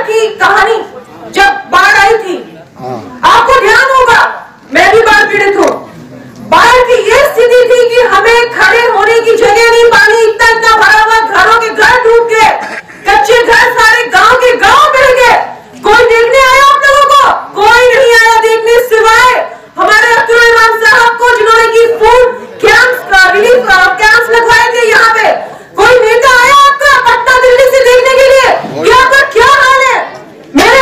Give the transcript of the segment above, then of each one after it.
की कहानी जब बाढ़ आई थी, आपको ध्यान होगा, मैं भी बाढ़ पीड़ित हूँ। बाढ़ की ये स्थिति थी कि हमें खड़े होने की जगह नहीं, पानी इतना भरा हुआ, घरों के घर डूब गए, कच्चे घर सारे गांव के गांव मिल गए। कोई देखने आया आप लोगों को? कोई नहीं आया देखने, सिवाय हमारे अब्दुल रहमान साहब को, जिन्होंने की फूड कैंप्स, रिलीफ कैंप्स लगवाए थे यहाँ पे। कोई नेता आया आपका पटना दिल्ली से देखने के लिए कि आपका क्या हाल है? मेरे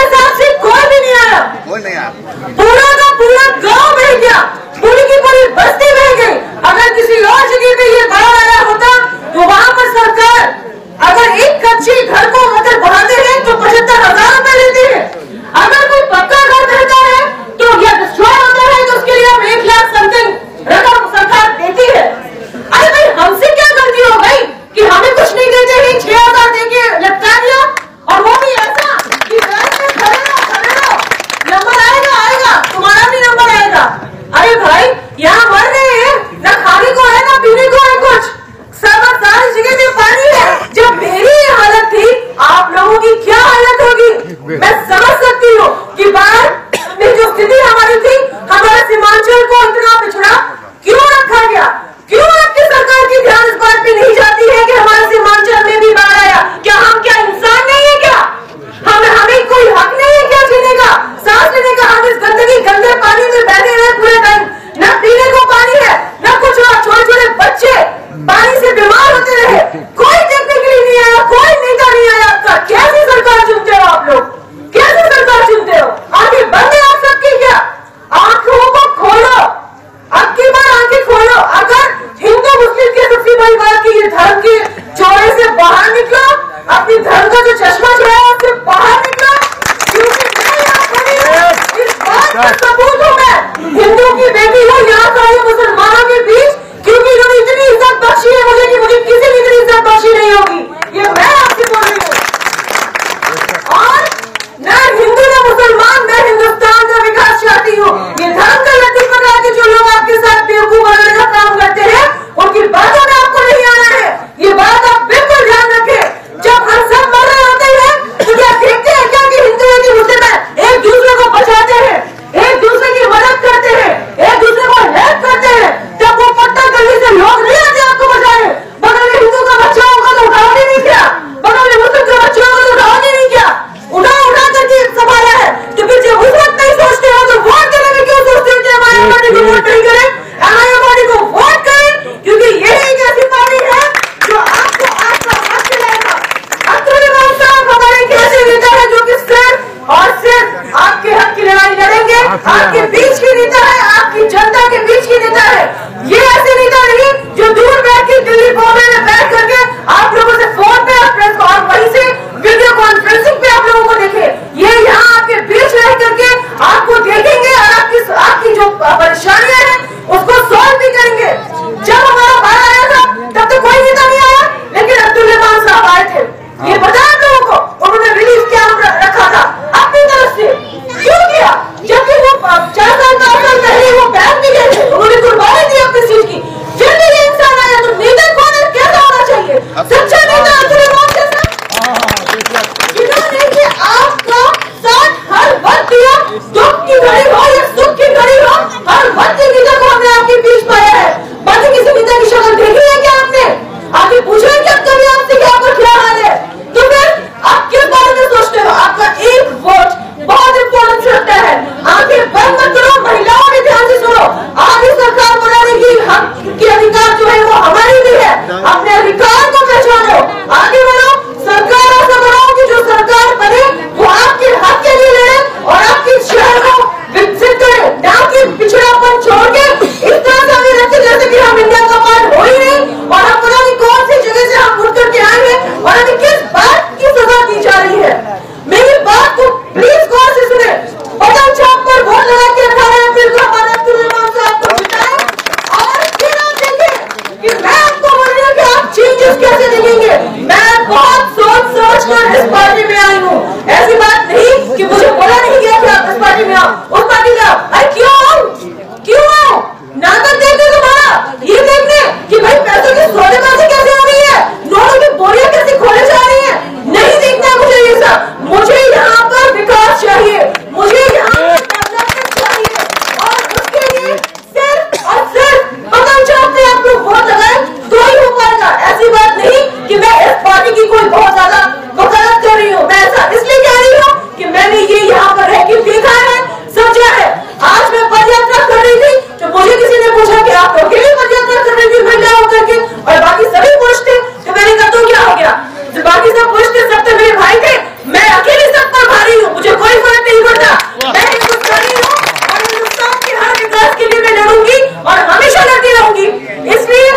मैंने ये यहाँ पर रह के देखा है, समझा है। आज मैं पदयात्रा कर रही थी तो मुझे किसी ने पूछा कि आप अकेले पदयात्रा कर रही थी महिला होकर के, और बाकी सभी पुरुष थे। तो मैंने कहा तो क्या हो गया, जो बाकी सब पुरुष थे सब तो मेरे भाई थे, मैं अकेले सब पर भारी हूँ, मुझे कोई फर्क नहीं पड़ता। मैं हिंदुस्तानी हूँ और हिंदुस्तान के हर विकास के लिए मैं लड़ूंगी और हमेशा लड़ती रहूंगी। इसलिए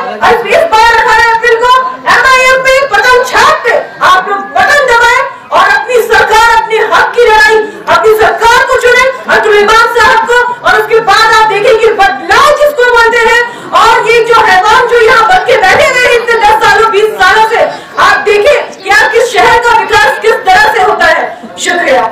इस बार 18 अप्रैल को MIM पे बटन छाप पे आप लोग बटन दबाएं और अपनी सरकार, अपने हक की लड़ाई, अपनी सरकार को चुने अब्दुल इमाम साहब को, और उसके बाद आप देखें कि बदलाव किसको बोलते हैं। और ये जो हैवान जो यहाँ बन के बैठे हुए इतने 10 सालों 20 सालों से, आप देखें कि आपके शहर का विकास किस तरह से होता है। शुक्रिया।